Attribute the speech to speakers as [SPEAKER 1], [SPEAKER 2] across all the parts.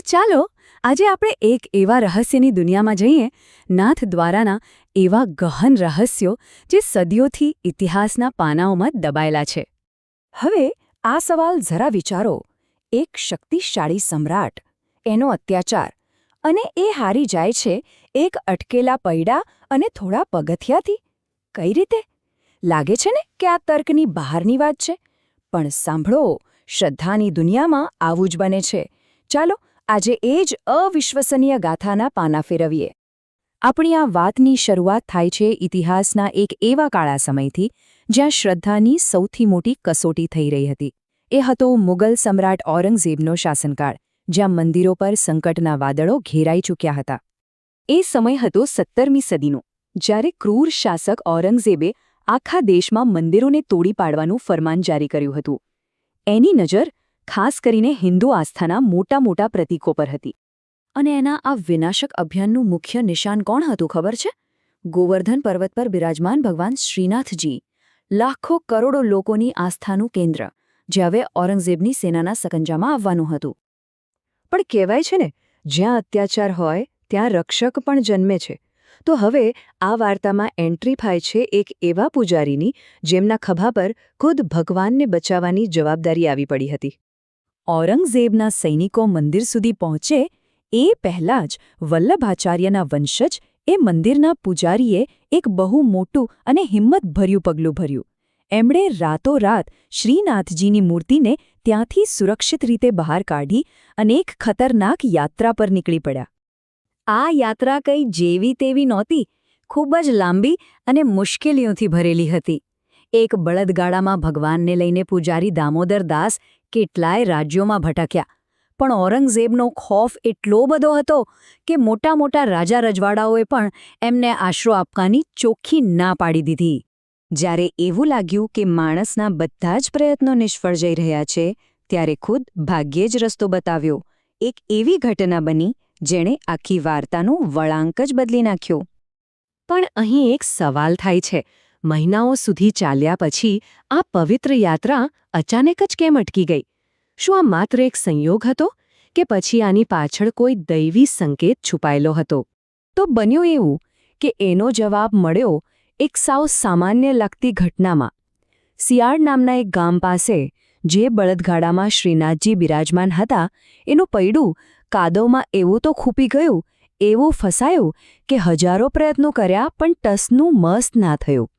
[SPEAKER 1] ચાલો આજે આપણે એક એવા રહસ્યની દુનિયામાં જઈએ, નાથ દ્વારાના એવા ગહન રહસ્યો જે સદીઓથી ઇતિહાસના પાનાઓમાં દબાયેલા છે.
[SPEAKER 2] હવે આ સવાલ જરા વિચારો. એક શક્તિશાળી સમ્રાટ, એનો અત્યાચાર, અને એ હારી જાય છે એક અટકેલા પૈડા અને થોડા પગથિયાથી. કઈ રીતે? લાગે છે ને કે આ તર્કની બહારની વાત છે, પણ સાંભળો, શ્રદ્ધાની દુનિયામાં આવું જ બને છે. ચાલો આજે એ જ અવિશ્વસનીય ગાથાના પાના ફેરવીએ. આપણી આ વાતની શરૂઆત થાય છે ઇતિહાસના એક એવા કાળા સમયથી જ્યાં શ્રદ્ધાની સૌથી મોટી કસોટી થઈ રહી હતી. એ હતો મુગલ સમ્રાટ ઔરંગઝેબનો શાસનકાળ, જ્યાં મંદિરો પર સંકટના વાદળો ઘેરાઈ ચૂક્યા હતા. એ સમય હતો 17મી સદીનો, જ્યારે ક્રૂર શાસક ઔરંગઝેબે આખા દેશમાં મંદિરોને તોડી પાડવાનું ફરમાન જારી કર્યું હતું. એની નજર ખાસ કરીને હિન્દુ આસ્થાના મોટા મોટા પ્રતીકો પર હતી. અને એના આ વિનાશક અભિયાનનું મુખ્ય નિશાન કોણ હતું ખબર છે? ગોવર્ધન પર્વત પર બિરાજમાન ભગવાન શ્રીનાથજી, લાખો કરોડો લોકોની આસ્થાનું કેન્દ્ર, જે હવે ઔરંગઝેબની સેનાના સકંજામાં આવવાનું હતું. પણ કહેવાય છે ને, જ્યાં અત્યાચાર હોય ત્યાં રક્ષક પણ જન્મે છે. તો હવે આ વાર્તામાં એન્ટ્રી થાય છે એક એવા પૂજારીની જેમના ખભા પર ખુદ ભગવાનને બચાવવાની જવાબદારી આવી પડી હતી. ઔરંગઝેબના સૈનિકો મંદિર સુધી પહોંચે એ પહેલાં જ વલ્લભાચાર્યના વંશજ એ મંદિરના પૂજારીએ એક બહુ મોટું અને હિંમતભર્યું પગલું ભર્યું. એમણે રાતોરાત શ્રીનાથજીની મૂર્તિને ત્યાંથી સુરક્ષિત રીતે બહાર કાઢી અને એક ખતરનાક યાત્રા પર નીકળી પડ્યા. આ યાત્રા કંઈ જેવી તેવી નહોતી, ખૂબ જ લાંબી અને મુશ્કેલીઓથી ભરેલી હતી. એક બળદગાડામાં ભગવાનને લઈને પૂજારી દામોદર દાસ કેટલાય રાજ્યોમાં ભટક્યા, પણ ઔરંગઝેબનો ખોફ એટલો બધો હતો કે મોટા મોટા રાજા રજવાડાઓએ પણ એમને આશરો આપવાની ચોખ્ખી ના પાડી દીધી. જ્યારે એવું લાગ્યું કે માણસના બધા જ પ્રયત્નો નિષ્ફળ જઈ રહ્યા છે, ત્યારે ખુદ ભાગ્યે જ રસ્તો બતાવ્યો. એક એવી ઘટના બની જેણે આખી વાર્તાનું વળાંક જ બદલી નાખ્યો. પણ અહીં એક સવાલ થાય છે, મહિનાઓ સુધી ચાલ્યા પછી આ પવિત્ર યાત્રા અચાનક જ કેમ અટકી ગઈ? શું આ માત્ર એક સંયોગ હતો કે પછી આની પાછળ કોઈ દૈવી સંકેત છુપાયેલો હતો? તો બન્યું એવું કે એનો જવાબ મળ્યો એક સાવ સામાન્ય લાગતી ઘટનામાં. સિયાળ નામના એક ગામ પાસે, જે બળદગાડામાં શ્રીનાથજી બિરાજમાન હતા, એનું પૈડું કાદવમાં એવું તો ખૂપી ગયું, એવું ફસાયું કે હજારો પ્રયત્નો કર્યા પણ ટસનું મસ ના થયું.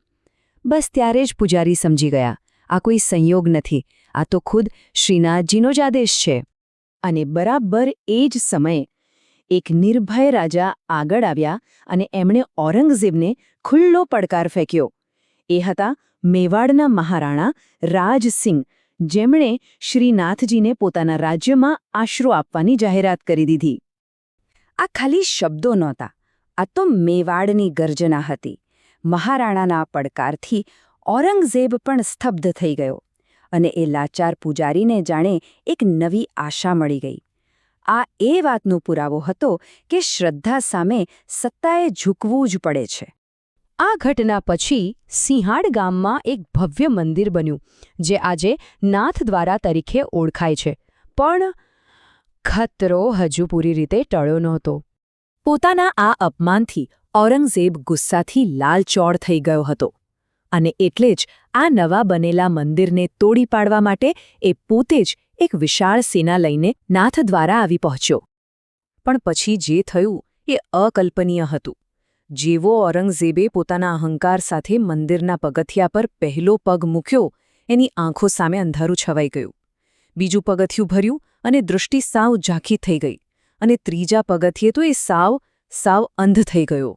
[SPEAKER 2] બસ ત્યારે જ પૂજારી સમજી ગયા, આ કોઈ સંયોગ નથી, આ તો ખુદ શ્રીનાથજીનો જ આદેશ છે. અને બરાબર એ જ સમયે એક નિર્ભય રાજા આગળ આવ્યા અને એમણે ઔરંગઝેબને ખુલ્લો પડકાર ફેંક્યો. એ હતા મેવાડના મહારાણા રાજસિંહ, જેમણે શ્રીનાથજીને પોતાના રાજ્યમાં આશરો આપવાની જાહેરાત કરી દીધી. આ ખાલી શબ્દો નહોતા, આ તો મેવાડની ગર્જના હતી. મહારાણાના પડકારથી ઔરંગઝેબ પણ સ્તબ્ધ થઈ ગયો, અને એ લાચાર પૂજારીને જાણે એક નવી આશા મળી ગઈ. આ એ વાતનો પુરાવો હતો કે શ્રદ્ધા સામે સત્તાએ ઝૂકવું જ પડે છે. આ ઘટના પછી સિંહાડ ગામમાં એક ભવ્ય મંદિર બન્યું, જે આજે નાથ દ્વારા તરીકે ઓળખાય છે. પણ ખતરો હજુ પૂરી રીતે ટળ્યો નહોતો. પોતાના આ અપમાનથી ઔરંગઝેબ ગુસ્સાથી લાલચોળ થઈ ગયો હતો, અને એટલે જ આ નવા બનેલા મંદિરને તોડી પાડવા માટે એ પોતે જ એક વિશાળ સેના લઈને નાથ દ્વારા આવી પહોંચ્યો. પણ પછી જે થયું એ અકલ્પનીય હતું. જેવો ઔરંગઝેબે પોતાના અહંકાર સાથે મંદિરના પગથિયા પર પહેલો પગ મૂક્યો, એની આંખો સામે અંધારું છવાઈ ગયું. બીજું પગથિયું ભર્યું અને દૃષ્ટિ સાવ ઝાંખી થઈ ગઈ, અને ત્રીજા પગથિયે તો એ સાવ અંધ થઈ ગયો.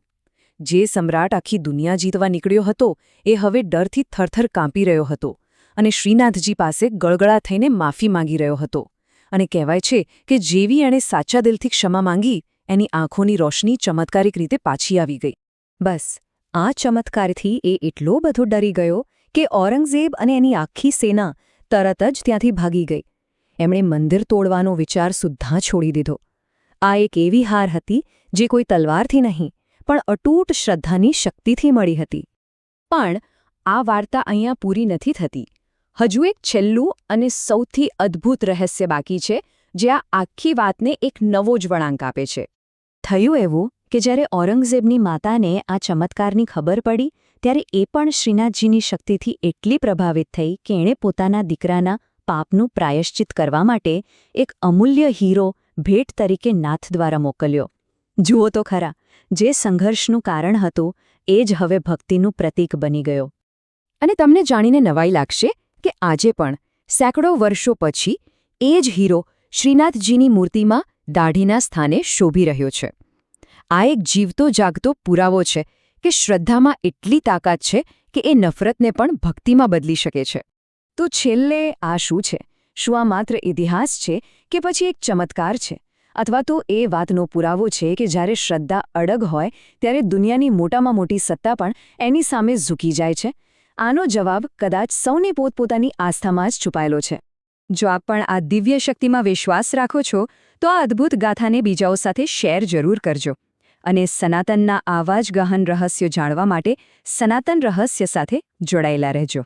[SPEAKER 2] જે સમ્રાટ આખી દુનિયા જીતવા નીકળ્યો હતો, એ હવે ડરથી થરથર કાંપી રહ્યો હતો અને શ્રીનાથજી પાસે ગળગળા થઈને માફી માંગી રહ્યો હતો. અને કહેવાય છે કે જેવી એણે સાચા દિલથી ક્ષમા માંગી, એની આંખોની રોશની ચમત્કારિક રીતે પાછી આવી ગઈ. બસ આ ચમત્કારથી એ એટલો બધો ડરી ગયો કે ઔરંગઝેબ અને એની આખી સેના તરત જ ત્યાંથી ભાગી ગઈ. એમણે મંદિર તોડવાનો વિચાર સુદ્ધા છોડી દીધો. આ એક એવી હાર હતી જે કોઈ તલવારથી નહીં, પણ અતૂટ શ્રદ્ધાની શક્તિથી મળી હતી. પણ આ વાર્તા અહીંયા પૂરી નથી થતી. હજુ એક છેલ્લું અને સૌથી અદ્ભુત રહસ્ય બાકી છે, જે આ આખી વાતને એક નવો જ વળાંક આપે છે.
[SPEAKER 1] થયું એવું કે જ્યારે ઔરંગઝેબની માતાને આ ચમત્કારની ખબર પડી ત્યારે એ પણ શ્રીનાથજીની શક્તિથી એટલી પ્રભાવિત થઈ કે એણે પોતાના દીકરાના પાપનું પ્રાયશ્ચિત કરવા માટે એક અમૂલ્ય હીરો ભેટ તરીકે નાથ દ્વારા મોકલ્યો. જુઓ તો ખરા, જે સંઘર્ષનું કારણ હતું એ જ હવે ભક્તિનું પ્રતીક બની ગયો.
[SPEAKER 2] અને તમને જાણીને નવાઈ લાગશે કે આજે પણ સેંકડો વર્ષો પછી એ જ હીરો શ્રીનાથજીની મૂર્તિમાં દાઢીના સ્થાને શોભી રહ્યો છે. આ એક જીવતો જાગતો પુરાવો છે કે શ્રદ્ધામાં એટલી તાકાત છે કે એ નફરતને પણ ભક્તિમાં બદલી શકે છે. તો છેલ્લે આ શું છે? શું આ માત્ર ઇતિહાસ છે કે પછી એક ચમત્કાર છે? અથવા તો એ વાતનો પુરાવો છે કે જ્યારે શ્રદ્ધા અડગ હોય ત્યારે દુનિયાની મોટામાં મોટી સત્તા પણ એની સામે ઝૂકી જાય છે? આનો જવાબ કદાચ સૌની પોતપોતાની આસ્થામાં જ છુપાયેલો છે. જો આપ પણ આ દિવ્ય શક્તિમાં વિશ્વાસ રાખો છો તો આ અદ્ભુત ગાથાને બીજાઓ સાથે શેર જરૂર કરજો. અને સનાતનના આવા જ ગહન રહસ્યો જાણવા માટે સનાતન રહસ્ય સાથે જોડાયેલા રહેજો.